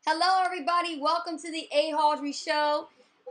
Hello, everybody. Welcome to the Ahauldri Show.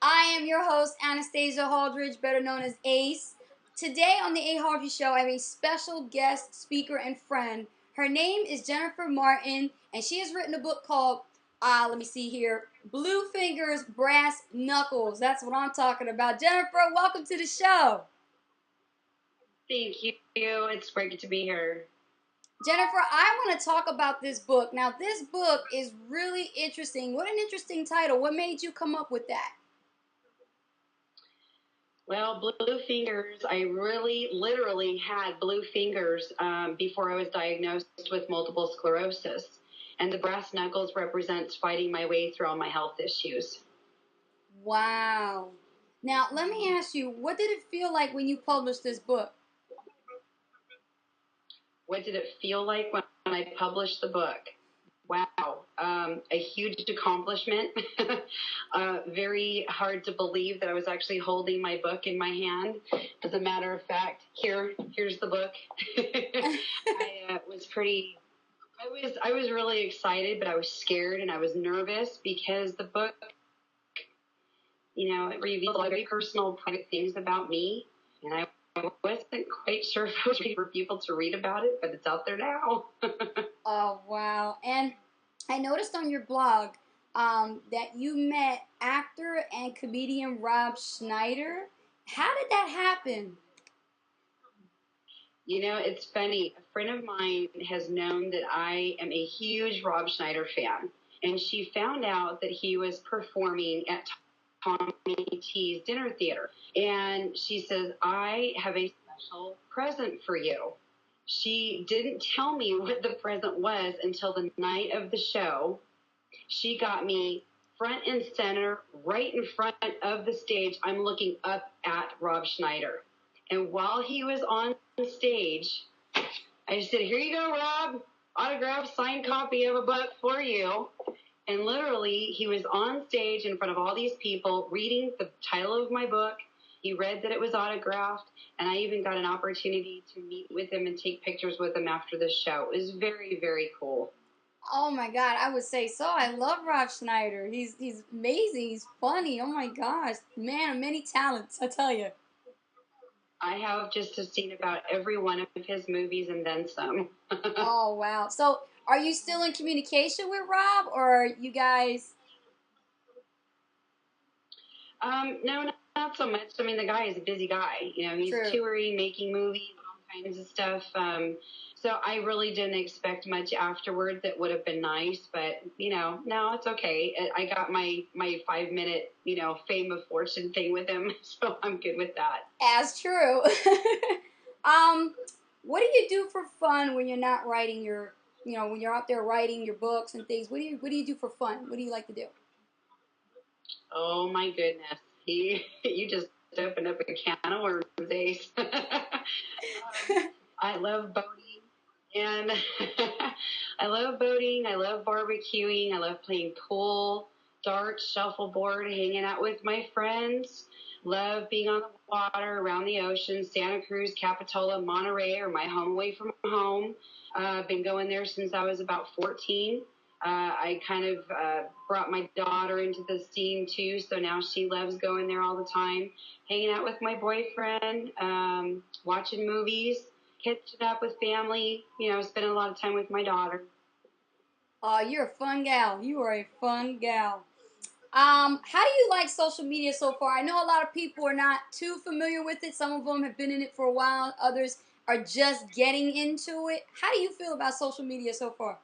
I am your host, Anastacia Hauldridge, better known as Ace. Today on the Ahauldri Show, I have a special guest speaker and friend. Her name is Jennifer Martin, and she has written a book called, let me see here, Blue Fingers, Brass Knuckles. That's what I'm talking about. Jennifer, welcome to the show. Thank you. It's great to be here. Jennifer, I want to talk about this book. Now, this book is really interesting. What an interesting title. What made you come up with that? Well, blue fingers, I really literally had blue fingers before I was diagnosed with multiple sclerosis. And the brass knuckles represents fighting my way through all my health issues. Wow. Now, let me ask you, what did it feel like when you published this book? What did it feel like when I published the book? Wow, a huge accomplishment. Very hard to believe that I was actually holding my book in my hand. As a matter of fact, here's the book. I was really excited, but I was scared and I was nervous because the book, it revealed a lot of very personal, private things about me, and I wasn't quite sure if I was ready for people to read about it, but it's out there now. Oh, wow. And I noticed on your blog that you met actor and comedian Rob Schneider. How did that happen? It's funny. A friend of mine has known that I am a huge Rob Schneider fan, and she found out that he was performing at Tommy T's dinner theater. And she says, I have a special present for you. She didn't tell me what the present was until the night of the show. She got me front and center, right in front of the stage. I'm looking up at Rob Schneider. And while he was on stage, I just said, here you go, Rob. Autographed, signed copy of a book for you. And literally, he was on stage in front of all these people reading the title of my book. He read that it was autographed, and I even got an opportunity to meet with him and take pictures with him after the show. It was very, very cool. Oh my God, I would say so. I love Rob Schneider. He's amazing. He's funny. Oh my gosh, man of many talents, I tell you. I have just seen about every one of his movies and then some. Oh wow. So, are you still in communication with Rob, or you guys? No, not so much. I mean, the guy is a busy guy. He's True. touring, making movies, all kinds of stuff. So I really didn't expect much afterward. That would have been nice, but no, it's okay. I got my 5 minute, fame of fortune thing with him, so I'm good with that. As true. What do you do for fun when you're not writing your, when you're out there writing your books and things? What do you do for fun? What do you like to do? Oh my goodness, you just opened up a can of worms, Ace. I love boating, and I love boating. I love barbecuing. I love playing pool, darts, shuffleboard, hanging out with my friends. Love being on the water, around the ocean. Santa Cruz, Capitola, Monterey are my home away from home. I've been going there since I was about 14. I kind of brought my daughter into the scene too, so now she loves going there all the time, hanging out with my boyfriend, watching movies, catching up with family, spending a lot of time with my daughter. Oh, you're a fun gal. You are a fun gal. How do you like social media so far? I know a lot of people are not too familiar with it. Some of them have been in it for a while. Others are just getting into it. How do you feel about social media so far?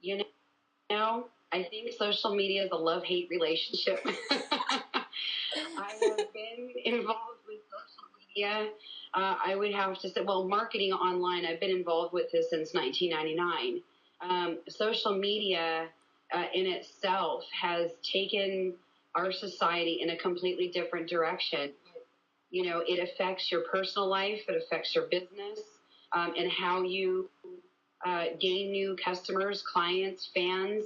I think social media is a love-hate relationship. I have been involved with social media. I would have to say, marketing online, I've been involved with this since 1999. Social media in itself has taken our society in a completely different direction. It affects your personal life, it affects your business, and how you gain new customers, clients, fans.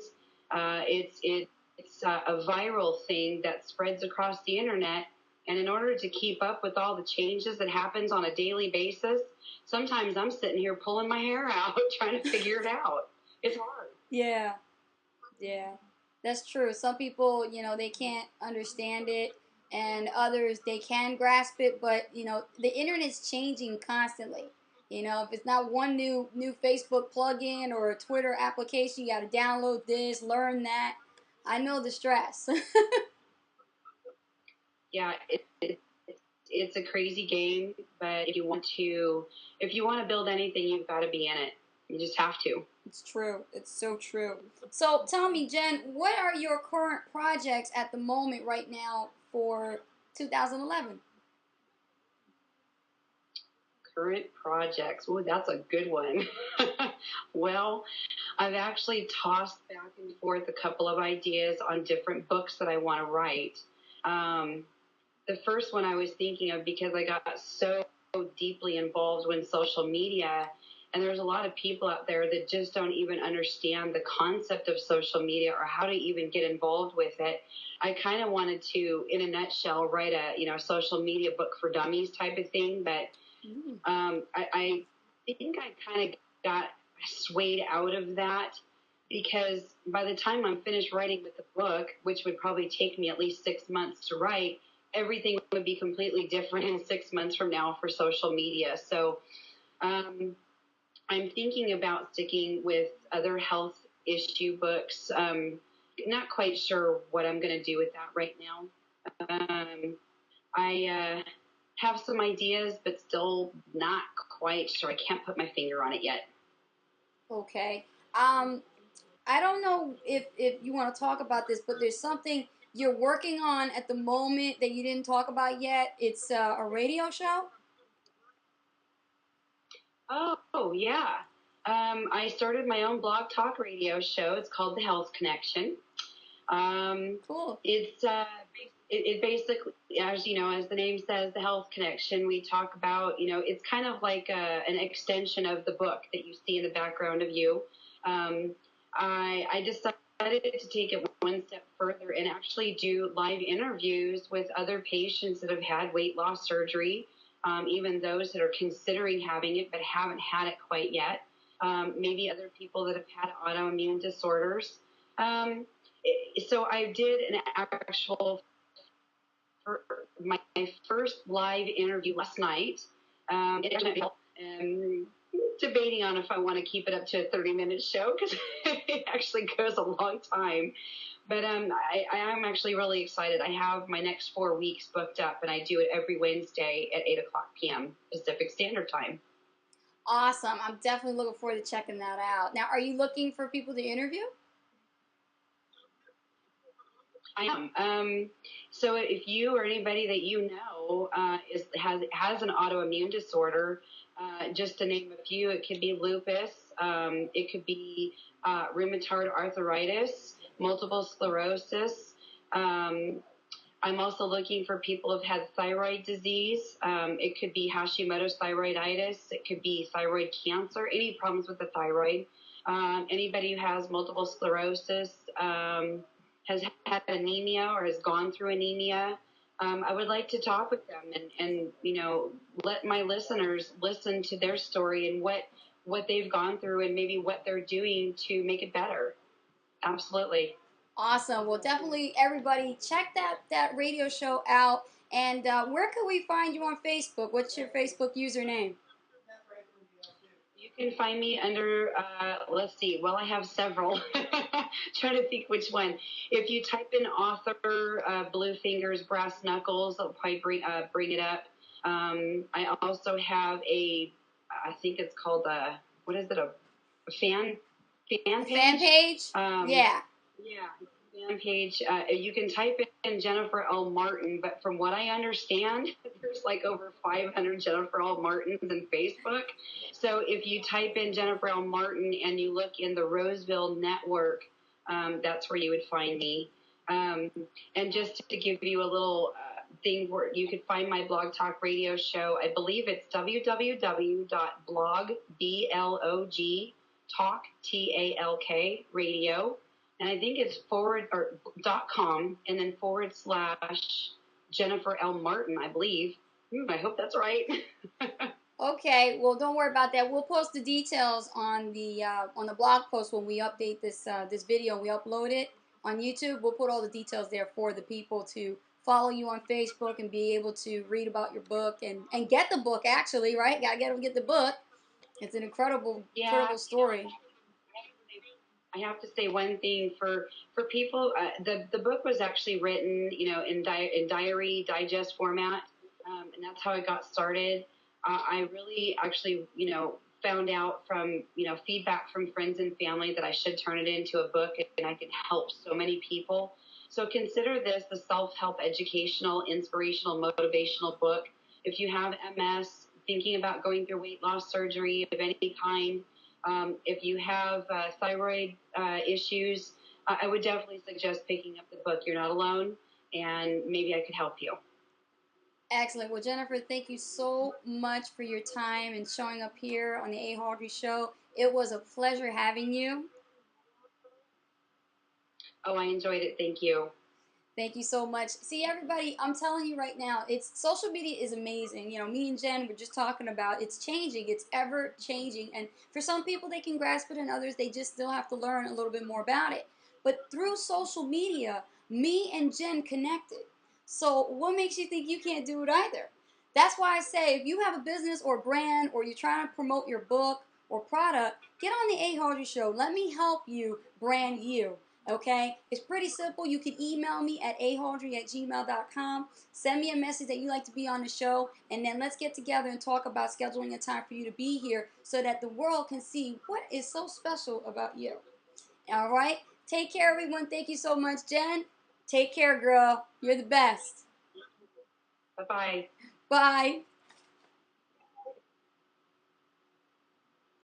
It's a viral thing that spreads across the internet. And in order to keep up with all the changes that happens on a daily basis, sometimes I'm sitting here pulling my hair out trying to figure it out. It's hard. Yeah. Yeah, that's true. Some people, they can't understand it, and others they can grasp it. But the internet's changing constantly. If it's not one new Facebook plugin or a Twitter application, you got to download this, learn that. I know the stress. Yeah, it's a crazy game, but if you want to build anything, you've got to be in it. You just have to. It's true. It's so true. So tell me, Jen, what are your current projects at the moment right now for 2011? Current projects. Oh, that's a good one. Well, I've actually tossed back and forth a couple of ideas on different books that I want to write. The first one I was thinking of, because I got so deeply involved with social media, and there's a lot of people out there that just don't even understand the concept of social media or how to even get involved with it. I kind of wanted to, in a nutshell, write a social media book for dummies type of thing, but I think I kind of got swayed out of that, because by the time I'm finished writing with the book, which would probably take me at least 6 months to write, everything would be completely different in 6 months from now for social media. So I'm thinking about sticking with other health issue books. Not quite sure what I'm going to do with that right now. I have some ideas, but still not quite sure. I can't put my finger on it yet. Okay. I don't know if you want to talk about this, but there's something you're working on at the moment that you didn't talk about yet. It's a radio show. Oh yeah. I started my own blog talk radio show. It's called The Health Connection. Cool. It basically, as you know, as the name says, The Health Connection. We talk about, it's kind of like an extension of the book that you see in the background of you. I decided to take it one step further and actually do live interviews with other patients that have had weight loss surgery, even those that are considering having it but haven't had it quite yet, maybe other people that have had autoimmune disorders. So I did an actual, my first live interview last night. Debating on if I want to keep it up to a 30-minute show, because it actually goes a long time. But I am actually really excited. I have my next 4 weeks booked up, and I do it every Wednesday at 8 o'clock p.m. Pacific Standard Time. Awesome. I'm definitely looking forward to checking that out. Now, are you looking for people to interview? I am. So if you or anybody that you know has an autoimmune disorder, just to name a few, it could be lupus, it could be rheumatoid arthritis, multiple sclerosis. I'm also looking for people who've had thyroid disease. It could be hashimoto's thyroiditis. It could be thyroid cancer, any problems with the thyroid. Anybody who has multiple sclerosis, has had anemia or has gone through anemia. I would like to talk with them and let my listeners listen to their story and what they've gone through and maybe what they're doing to make it better. Absolutely. Awesome. Well, definitely everybody check that radio show out. And where can we find you on Facebook? What's your Facebook username? You can find me under, let's see, well, I have several. Trying to think which one. If you type in author, Blue Fingers, Brass Knuckles, it'll probably bring it up. I also have I think it's called what is it, a fan page? Fan page? Yeah. Yeah, fan page. You can type in Jennifer L. Martin, but from what I understand, there's like over 500 Jennifer L. Martins in Facebook. So if you type in Jennifer L. Martin and you look in the Roseville network, that's where you would find me. And just to give you a little thing where you could find my blog talk radio show, I believe it's www.blog talk radio. And I think it's .com and then / Jennifer L. Martin, I believe. I hope that's right. Okay, well, don't worry about that. We'll post the details on the blog post when we update this video. We upload it on YouTube. We'll put all the details there for the people to follow you on Facebook and be able to read about your book and get the book. Actually, right? Gotta get them get the book. It's an incredible, incredible story. I have to say one thing for people. The book was actually written, in diary digest format, and that's how it got started. I really actually, found out from feedback from friends and family that I should turn it into a book, and I can help so many people. So consider this the self-help, educational, inspirational, motivational book. If you have MS, thinking about going through weight loss surgery of any kind. If you have thyroid issues, I would definitely suggest picking up the book. You're not alone, and maybe I could help you. Excellent. Well, Jennifer, thank you so much for your time and showing up here on the Ahauldri Show. It was a pleasure having you. Oh, I enjoyed it. Thank you. Thank you so much. See, everybody, I'm telling you right now, social media is amazing. Me and Jen were just talking about it's changing. It's ever changing. And for some people, they can grasp it, and others, they just still have to learn a little bit more about it. But through social media, me and Jen connected. So what makes you think you can't do it either? That's why I say if you have a business or brand or you're trying to promote your book or product, get on the Ahauldri Show. Let me help you brand you. Okay, it's pretty simple. You can email me at ahauldri@gmail.com. Send me a message that you'd like to be on the show, and then let's get together and talk about scheduling a time for you to be here so that the world can see what is so special about you. All right, take care, everyone. Thank you so much, Jen. Take care, girl. You're the best. Bye-bye. Bye.